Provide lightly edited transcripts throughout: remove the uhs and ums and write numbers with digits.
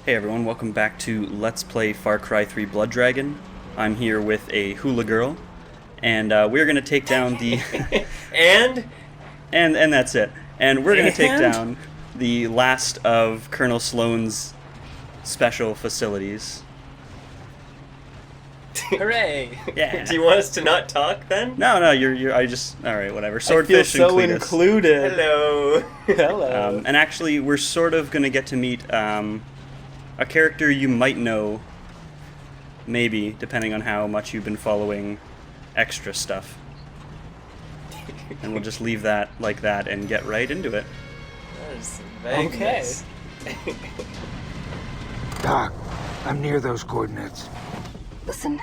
Hey everyone, welcome back to Let's Play FarCry3 Blood Dragon. I'm here with a hula girl, and we're gonna take down the and that's it. And we're gonna take down the last of Colonel Sloan's special facilities. Hooray! Yeah. Do you want us to not talk then? No, you're. I just. All right, whatever. Swordfish I feel so and Cletus. included. Hello. Hello. And actually, we're sort of gonna get to meet a character you might know, maybe, depending on how much you've been following extra stuff. And we'll just leave that like that and get right into it. That is very nice. Doc, I'm near those coordinates. Listen,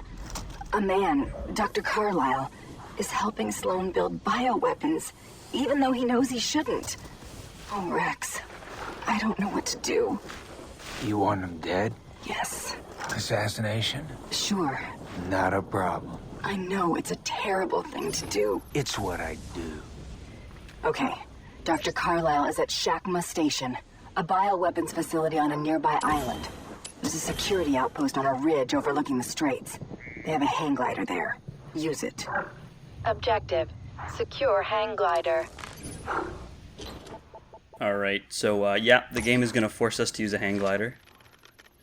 a man, Dr. Carlisle, is helping Sloan build bioweapons, even though he knows he shouldn't. Oh, Rex, I don't know what to do. You want them dead? Yes. Assassination? Sure. Not a problem. I know it's a terrible thing to do. It's what I do. Okay, Dr. Carlisle is at Shakma Station, a bioweapons facility on a nearby island. There's a security outpost on a ridge overlooking the straits. They have a hang glider there. Use it. Objective: secure hang glider. Alright, so yeah, the game is going to force us to use a hang glider.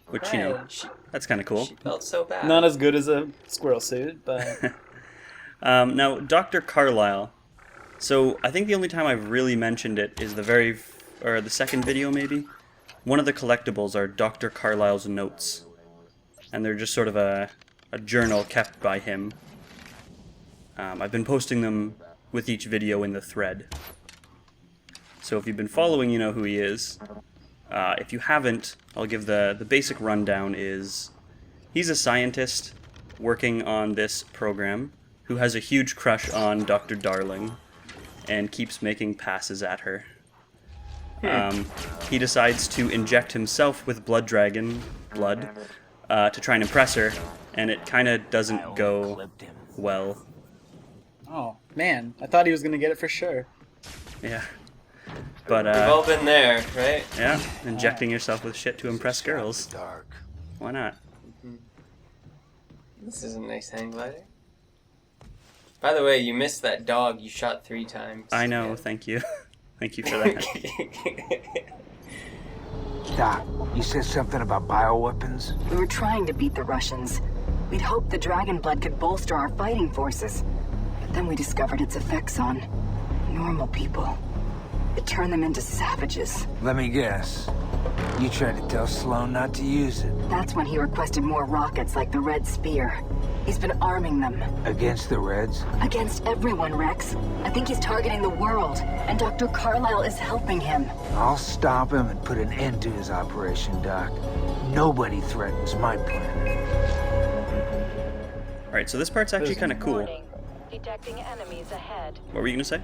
Which, you know, that's kind of cool. She felt so bad. Not as good as a squirrel suit, but... Now, Dr. Carlisle. So, I think the only time I've really mentioned it is the second video, maybe? One of the collectibles are Dr. Carlisle's notes. And they're just sort of a journal kept by him. I've been posting them with each video in the thread. So if you've been following, you know who he is. If you haven't, I'll give the basic rundown is... He's a scientist working on this program who has a huge crush on Dr. Darling and keeps making passes at her. He decides to inject himself with blood dragon blood to try and impress her, and it kind of doesn't go well. Oh, man. I thought he was going to get it for sure. Yeah. But, We've all been there, right? yeah, injecting yourself with shit to impress girls. Dark. Why not? This is a nice hang glider. By the way, you missed that dog you shot 3 times. I know, Yeah. thank you. Thank you for that. Doc, you said something about bioweapons? We were trying to beat the Russians. We'd hoped the dragon blood could bolster our fighting forces. But then we discovered its effects on normal people. It turned them into savages. Let me guess. You tried to tell Sloan not to use it. That's when he requested more rockets like the Red Spear. He's been arming them. Against the Reds? Against everyone, Rex. I think he's targeting the world, and Dr. Carlisle is helping him. I'll stop him and put an end to his operation, Doc. Nobody threatens my planet. Alright, so this part's actually kind of cool. Warning. Detecting enemies ahead. What were you going to say?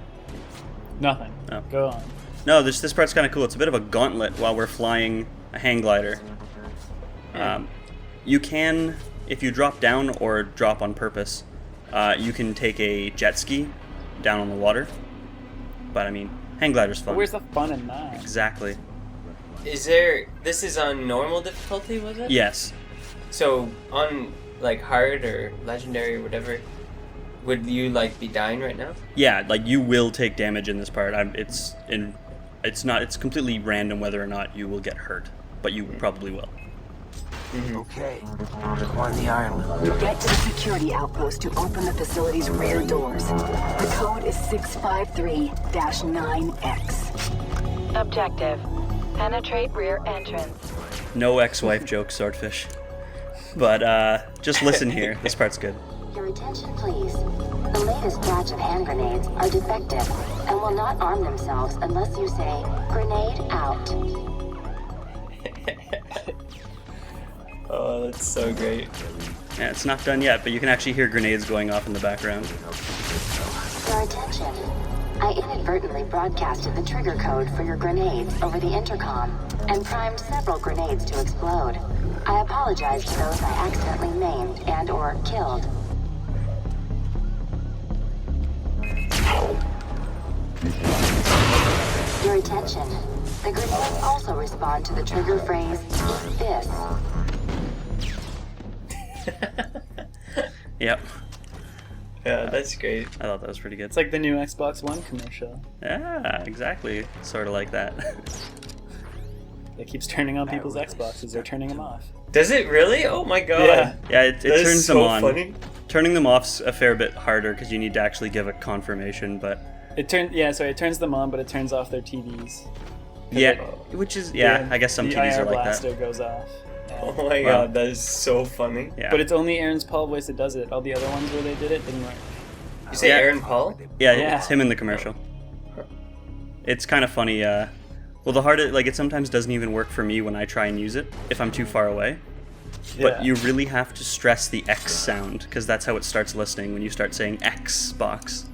Nothing. Oh. Go on. No, this part's kind of cool. It's a bit of a gauntlet while we're flying a hang glider. You can, if you drop down or drop on purpose, you can take a jet ski down on the water. But, I mean, hang glider's fun. But where's the fun in that? Exactly. This is on normal difficulty, was it? Yes. So, on, like, hard or legendary or whatever, would you, like, be dying right now? Yeah, like, you will take damage in this part. It's completely random whether or not you will get hurt. But you probably will. Okay. I'm on the island. Get to the security outpost to open the facility's rear doors. The code is 653-9X. Objective: penetrate rear entrance. No ex-wife joke, Swordfish. But, just listen here. This part's good. Your attention, please. The latest batch of hand grenades are defective and will not arm themselves unless you say, "Grenade out." Oh, that's so great. Yeah, it's not done yet, but you can actually hear grenades going off in the background. Your attention. I inadvertently broadcasted the trigger code for your grenades over the intercom and primed several grenades to explode. I apologize to those I accidentally maimed and/or killed. Your attention. The grenades also respond to the trigger phrase, "Eat this." Yep. Yeah, that's great. I thought that was pretty good. It's like the new Xbox One commercial. Yeah, exactly. Sort of like that. It keeps turning on people's Xboxes or turning them off. Does it really? Oh my god. Yeah. Yeah, it That is turns so them on. funny. Turning them off's a fair bit harder because you need to actually give a confirmation, but It turns them on, but it turns off their TVs. yeah, which is I guess some the TVs IR are like blaster that. goes off. Oh my Wow. god, that is so funny. Yeah, But it's only Aaron's Paul voice that does it. All the other ones where they did it didn't work. You say Yeah. Aaron Paul? yeah, Yeah. it's him in the commercial. It's kind of funny. Well, it sometimes doesn't even work for me when I try and use it if I'm too far away. But Yeah. you really have to stress the X sound because that's how it starts listening when you start saying Xbox.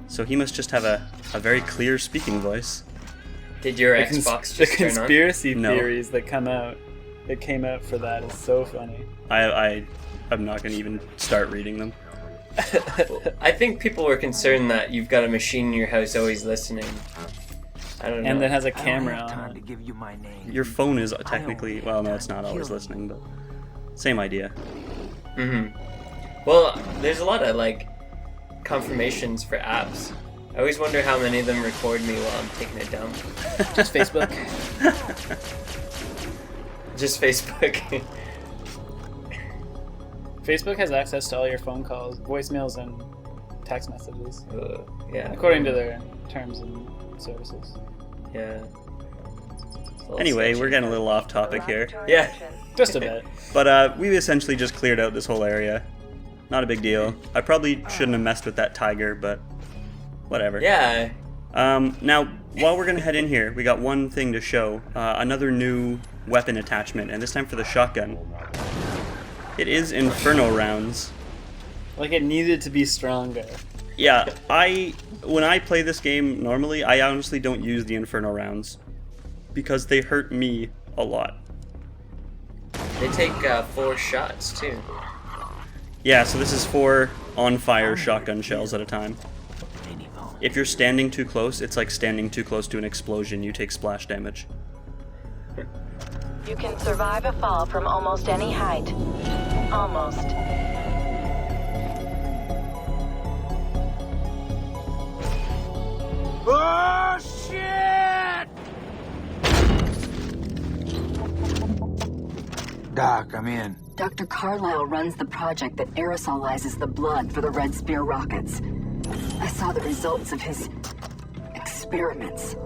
So he must just have a very clear speaking voice. Did your The Xbox the just turn on? conspiracy No. theories that came out for that is so funny. I'm not going to even start reading them. I think people were concerned that you've got a machine in your house always listening. I don't know. And that has a I don't camera have on time to it. give you my name. Your phone is technically, well, no, it's not always listening, but same idea. Well, there's a lot of confirmations for apps. I always wonder how many of them record me while I'm taking a dump. Just Facebook. Just Facebook. Facebook has access to all your phone calls, voicemails, and text messages, Yeah. according to their terms and services. Yeah. Anyway, we're getting a little off topic here. Yeah. Just a bit. But we've essentially just cleared out this whole area. Not a big deal. I probably shouldn't have messed with that tiger, but whatever. Yeah. Now, while we're going to head in here, we got one thing to show. Another new weapon attachment, and this time for the shotgun. It is Inferno rounds. Like it needed to be stronger. Yeah, when I play this game normally, I honestly don't use the Inferno rounds because they hurt me a lot. They take 4 shots too. Yeah, so this is 4 on-fire shotgun shells at a time. If you're standing too close, it's like standing too close to an explosion. You take splash damage. You can survive a fall from almost any height. Almost. Oh, shit! Doc, I'm in. Dr. Carlisle runs the project that aerosolizes the blood for the Red Spear rockets. I saw the results of his experiments.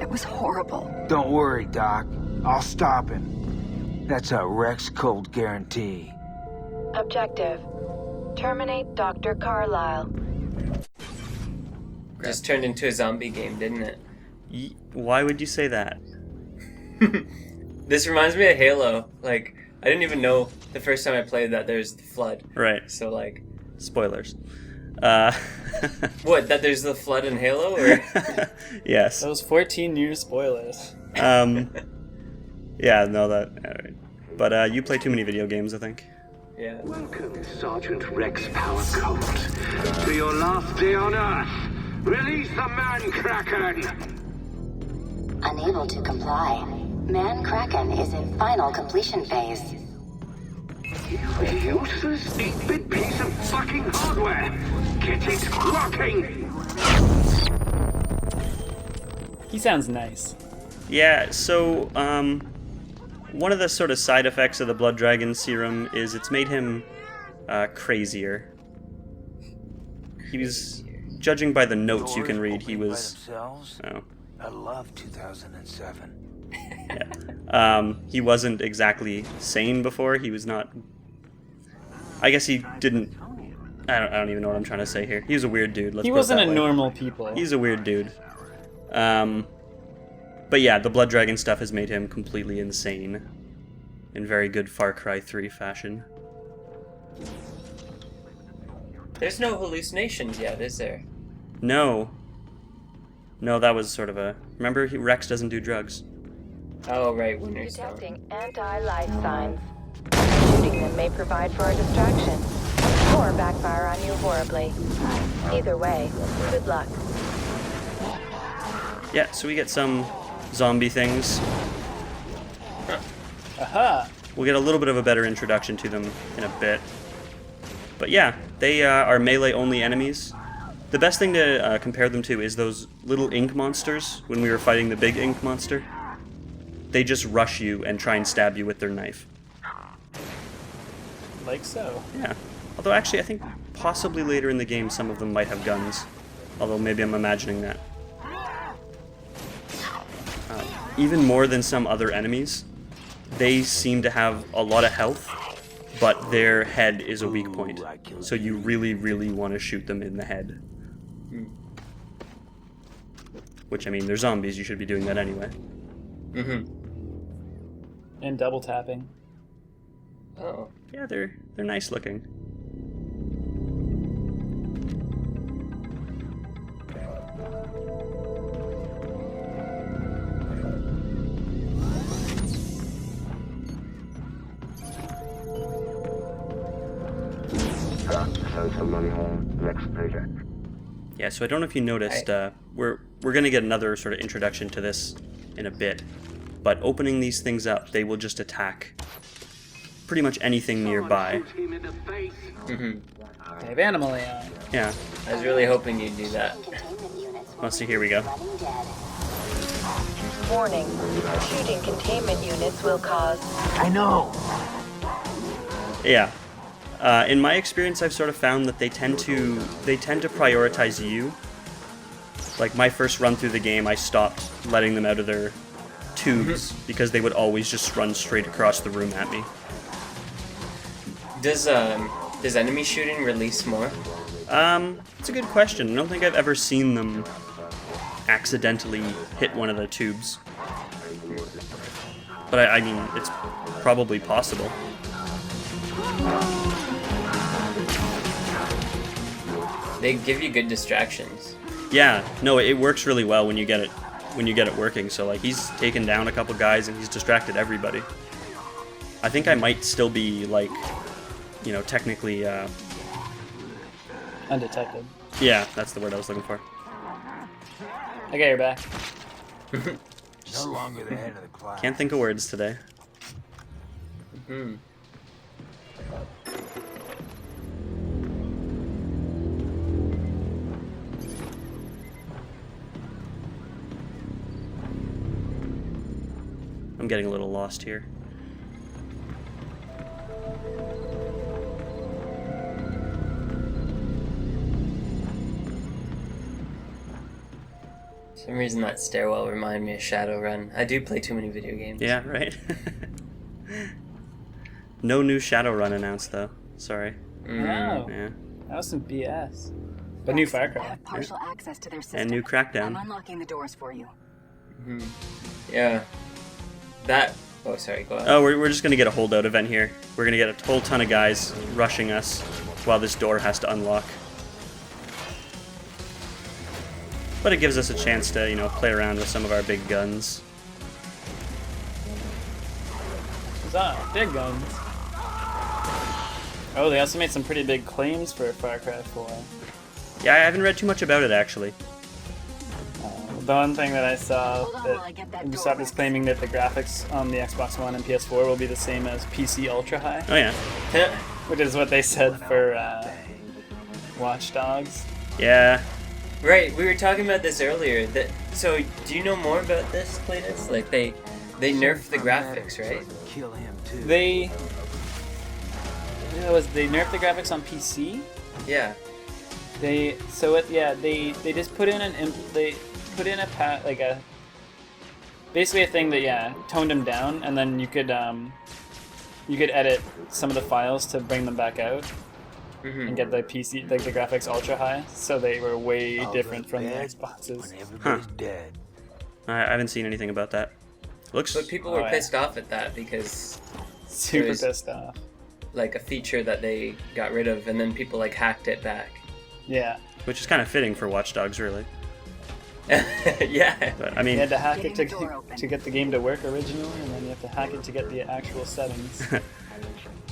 It was horrible. Don't worry, Doc. I'll stop him. That's a Rex Cold guarantee. Objective. Terminate Dr. Carlisle. Just turned into a zombie game, didn't it? Why would you say that? This reminds me of Halo. Like, I didn't even know the first time I played that there's the flood. Right. So like, Spoilers. what? That there's the flood in Halo, or Yes. Those 14-year spoilers. Yeah, no, that... Alright. But you play too many video games, I think. yeah. Welcome, Sergeant Rex Power Colt, to your last day on Earth. Release the Man Kraken! Unable to comply. Man Kraken is in final completion phase. You useless 8-bit piece of fucking hardware! Get it working! He sounds nice. Yeah, so, one of the sort of side effects of the Blood Dragon serum is it's made him crazier. He was, judging by the notes you can read, he was... Oh. I love 2007. He wasn't exactly sane before. He was not... I guess he didn't... I don't even know what I'm trying to say here. He was a weird dude. Let's He put it wasn't that a way. normal people. He's a weird dude. But yeah, the Blood Dragon stuff has made him completely insane. In very good FarCry 3 fashion. There's no hallucinations yet, is there? No. No, that was sort of a... Remember, Rex doesn't do drugs. Oh right, Winter's Stone. Detecting anti-life signs. Shooting them may provide for a distraction, or backfire on you horribly. Either way, good luck. Yeah, so we get some zombie things. Aha! We'll get a little bit of a better introduction to them in a bit. But yeah, they are melee-only enemies. The best thing to compare them to is those little ink monsters when we were fighting the big ink monster. They just rush you and try and stab you with their knife. Like so. Yeah. Although actually, I think possibly later in the game some of them might have guns. Although maybe I'm imagining that. Even more than some other enemies, they seem to have a lot of health, but their head is a weak point. So you really, really want to shoot them in the head. Which, I mean, they're zombies, you should be doing that anyway. And double tapping. Oh. Yeah, they're nice looking. Yeah, so I don't know if you noticed, we're gonna get another sort of introduction to this in a bit, but opening these things up, they will just attack pretty much anything nearby. They have animal AI. Yeah. I was really hoping you'd do that. Well, so here we go. Warning. Shooting containment units will cause... I know. Yeah. In my experience, I've sort of found that they tend to prioritize you. Like my first run through the game, I stopped letting them out of their tubes because they would always just run straight across the room at me. Does enemy shooting release more? It's a good question. I don't think I've ever seen them accidentally hit one of the tubes. But I mean, it's probably possible. They give you good distractions. Yeah, no, it works really well when you get it working. So like he's taken down a couple guys and he's distracted everybody. I think I might still be like, you know, technically Undetected. yeah, that's the word I was looking for. I got your back. No longer the head of the class. Can't think of words today. I'm getting a little lost here. For some reason that stairwell reminded me of Shadowrun. I do play too many video games. Yeah, right? No new Shadowrun announced, though. Sorry. No. Yeah. That was some BS. But new FarCry. I have partial access to their system. And new Crackdown. I'm unlocking the doors for you. Yeah. That... Oh, sorry, go on. Oh, we're just gonna get a holdout event here. We're gonna get a whole ton of guys rushing us while this door has to unlock. But it gives us a chance to, you know, play around with some of our big guns. Huzzah, big guns. Oh, they also made some pretty big claims for Far Cry 4. Yeah, I haven't read too much about it, actually. The one thing that I saw Hold on while I get that that door Ubisoft is claiming that the graphics on the Xbox One and PS4 will be the same as PC Ultra High, Oh, yeah. which is what they said for Watch Dogs. Yeah. Right, we were talking about this earlier. So, do you know more about this, Cletus? Like, they nerfed the graphics, right? Kill him too. They nerfed the graphics on PC. Yeah. They just put in basically a thing that toned them down, and then you could edit some of the files to bring them back out and get the PC, like the graphics ultra high, so they were way different from the Xboxes. When everybody's dead. I haven't seen anything about that. Looks... But people were pissed off at that because Super there's, pissed off. like, a feature that they got rid of, and then people, like, hacked it back. Yeah. Which is kind of fitting for Watch Dogs, really. Yeah. But, I mean... You had to hack it Getting the door open. to get the game to work originally, and then you have to hack it to get the actual settings.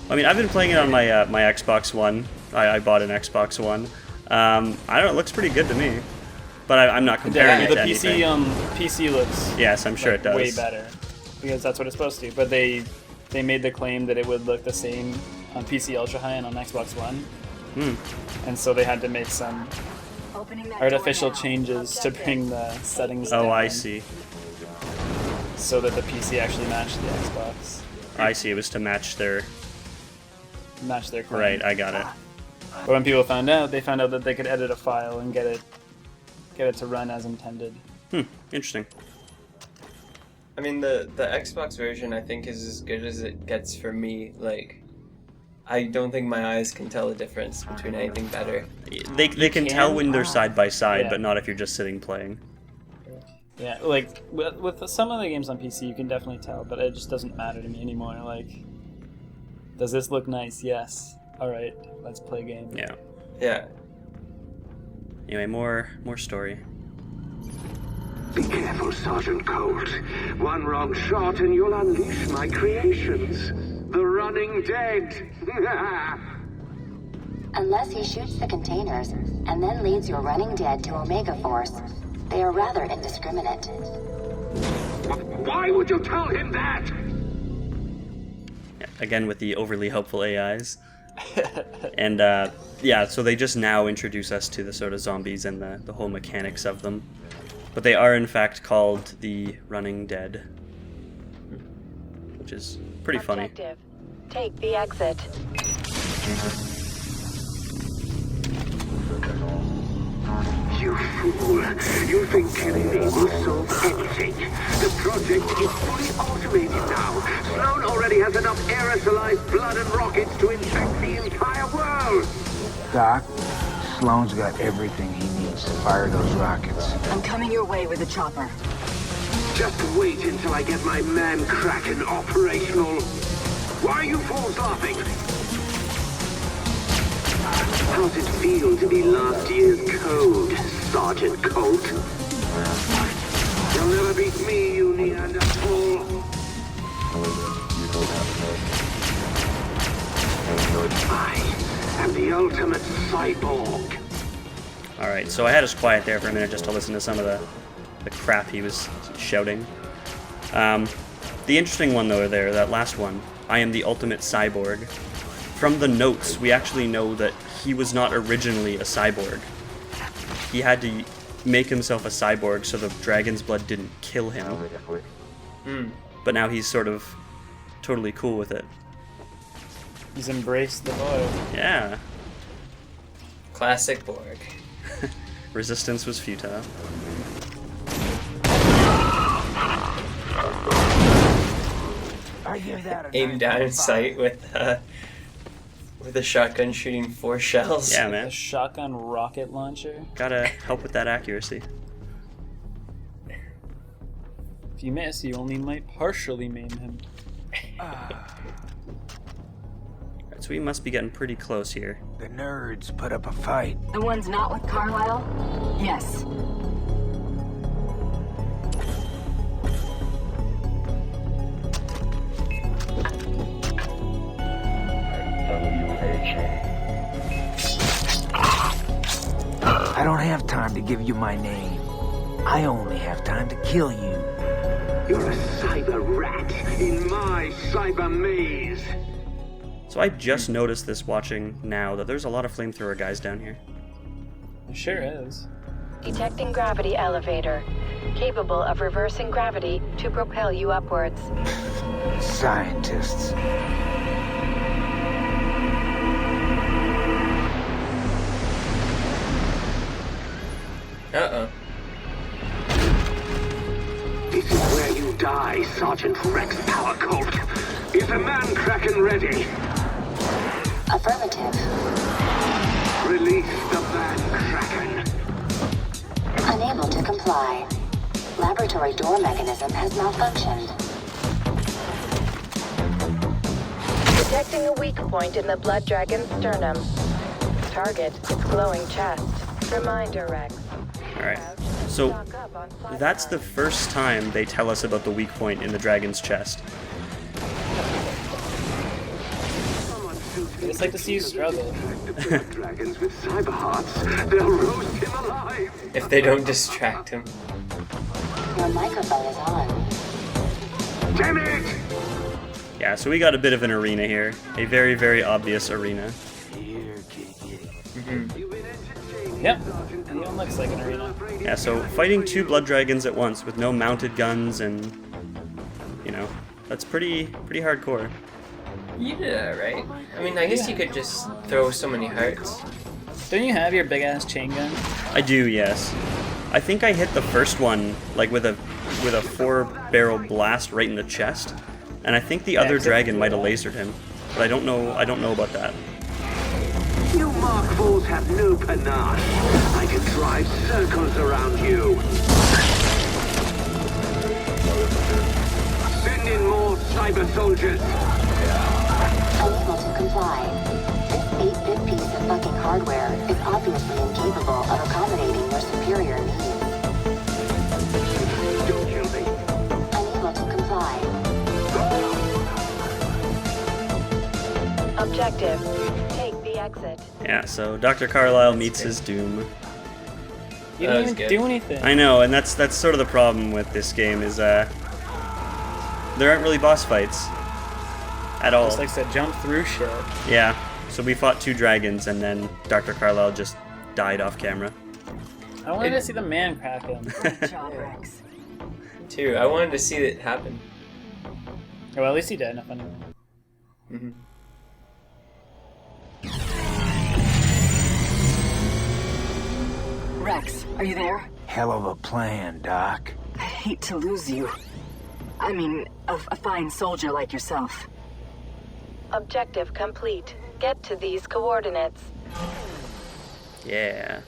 I mean, I've been playing it on my my Xbox One. I bought an Xbox One. I don't know, it looks pretty good to me. But I'm not comparing it the to PC anything. PC looks Yes, I'm sure it does. way better because that's what it's supposed to. But they made the claim that it would look the same on PC Ultra High and on Xbox One, and so they had to make some artificial changes to bring the settings down. Oh, I see. So that the PC actually matched the Xbox. I see. It was to match their. Claim. Right, I got it. But when people found out, they found out that they could edit a file and get it to run as intended. Interesting. I mean, the Xbox version, I think, is as good as it gets for me. Like, I don't think my eyes can tell the difference between anything better. They can tell when they're side by side, Yeah. but not if you're just sitting playing. Yeah, like with some of the games on PC, you can definitely tell, but it just doesn't matter to me anymore. Like, does this look nice? Yes. All right, let's play a game. Yeah. Yeah. Anyway, more story. Be careful, Sergeant Colt. One wrong shot and you'll unleash my creations. The running dead. Unless he shoots the containers and then leads your running dead to Omega Force, they are rather indiscriminate. Why would you tell him that? Yeah, again with the overly helpful AIs. And yeah, so they just now introduce us to the sort of zombies and the whole mechanics of them. But they are in fact called the Running Dead, which is pretty funny. Objective. Take the exit. You fool. You think killing me will solve anything. The project is fully automated now. Sloan already has enough aerosolized blood and rockets to infect the entire world. Doc, Sloan's got everything he needs to fire those rockets. I'm coming your way with a chopper. Just wait until I get my man Kraken operational. Why are you fools laughing? How's it feel to be last year's code, Sergeant Colt? You'll never beat me, you Neanderthal. I am the ultimate cyborg. Alright, so I had us quiet there for a minute just to listen to some of the crap he was shouting. The interesting one though there, that last one, I am the ultimate cyborg. From the notes, we actually know that he was not originally a cyborg. He had to make himself a cyborg so the dragon's blood didn't kill him. But now he's sort of totally cool with it. He's embraced the void. Yeah. Classic Borg. Resistance was futile. I give that a Aim down in 9.5. sight with a shotgun shooting 4 shells. Yeah, A man. shotgun rocket launcher. Gotta help with that accuracy. If you miss, you only might partially maim him. So we must be getting pretty close here. The nerds put up a fight. The ones not with Carlisle? Yes. I don't have time to give you my name. I only have time to kill you. You're a cyber rat in my cyber maze. So I just noticed this watching now that there's a lot of flamethrower guys down here. It sure is. Detecting gravity elevator. Capable of reversing gravity to propel you upwards. Scientists. Uh-oh. This is where you die, Sergeant Rex Power Colt. Is the man Kraken ready? Affirmative. Release the man Kraken. Unable to comply. Laboratory door mechanism has malfunctioned. Detecting a weak point in the blood dragon's sternum. Target, its glowing chest. Reminder, Rex. Alright, so that's the first time they tell us about the weak point in the dragon's chest. It just like to see you struggle. The blood dragons with cyber hearts. They'll roast him alive. If they don't distract him. Your microphone is on. Damn it! Yeah, so we got a bit of an arena here. A very, very obvious arena. Here, Kiki. Yep. The one looks like an arena. Yeah, so fighting 2 blood dragons at once with no mounted guns and, you know, that's pretty hardcore. You did that, right? I mean, I guess you could just throw so many hearts. Don't you have your big ass chain gun? I do, yes. I think I hit the first one like with a 4-barrel blast right in the chest, and I think the other dragon might have lasered him, but I don't know about that. You Mark Fools have no panache. I can drive circles around you. Send in more cyber soldiers. Unable to comply. This 8-bit piece of fucking hardware is obviously incapable of accommodating your superior needs. Don't kill me. Unable to comply. Objective. Take the exit. Yeah, so Dr. Carlyle meets his doom. You That didn't was even good. do anything. I know, and that's sort of the problem with this game is there aren't really boss fights at all. Just likes to jump through shit. Yeah, so we fought 2 dragons and then Dr. Carlyle just died off camera. I wanted to see the man crack him. Good job, Rex. Too. I wanted to see it happen. Well, at least he did. Nothing. Mm-hmm. Rex, are you there? Hell of a plan, Doc. I hate to lose you. I mean, a fine soldier like yourself. Objective complete. Get to these coordinates. Yeah.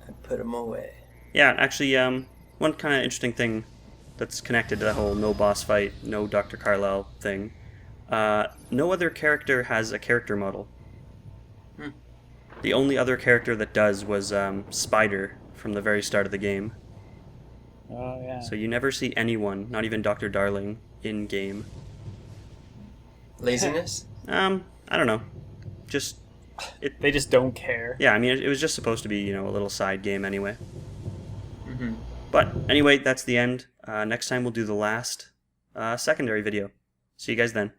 I put him away. Yeah, actually, one kind of interesting thing that's connected to that whole no boss fight, no Dr. Carlyle thing. No other character has a character model. The only other character that does was Spider from the very start of the game. Oh yeah. So you never see anyone, not even Dr. Darling, in game. Laziness? I don't know. Just They just don't care. yeah, I mean it was just supposed to be, you know, a little side game anyway. Mm-hmm. But anyway, that's the end. Next time we'll do the last secondary video. See you guys then.